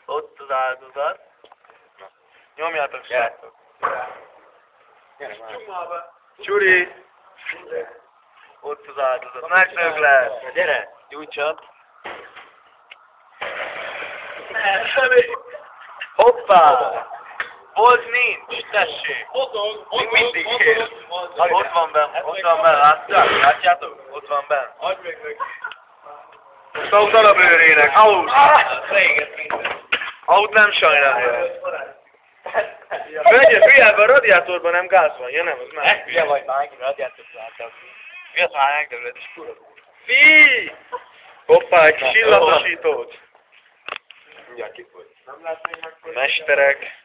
Ott az áldozat. Nyomjátok srácok. Csuri. Ott az áldozat. Megdög lesz. Gyere, gyújtsad. Hoppá! Volt nincs, tessék! Még mindig él. Ott van benn, látjátok? Ott van benn. Most out a bőrének, out! Out nem sajnálja. Hülye, a radiátorban nem gáz van, ja nem, az már. Hülye vagy már, a radiátort láttam. Mi az már megdöglött, és kurva. Fíj! Hoppá, egy kis illatosítót. Mindjárt kifogy. Mesterek.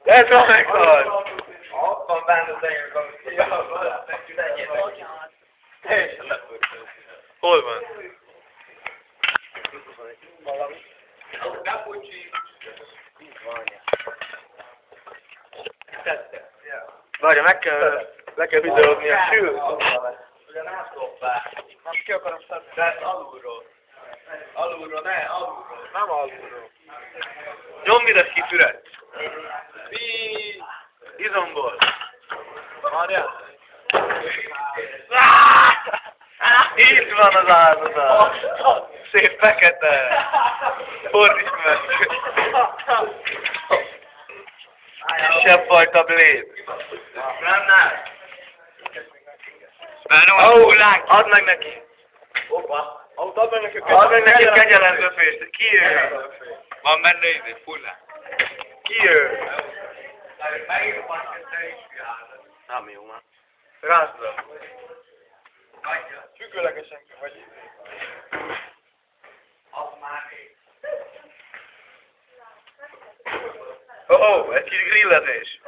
Ez van meghalt! Ott van benne az enyém, Hol van? Várja, le kell videózni a sült. Most ki akarom szedni. De alulról. Alulról, ne, alulról. Nem alulról. Nyomd ide ki füret. Izomból. Várjál. Itt van az áldozat. Szép fekete. Fordítsd meg. Kisebb fajta blade. Nem. Add meg neki. Add meg neki a kegyelem zöfést. Ki ő? Van benne fullán. Ki ő? Nem jó már. Rázd le. Függőlegesen vagy. Egy kis grillezés.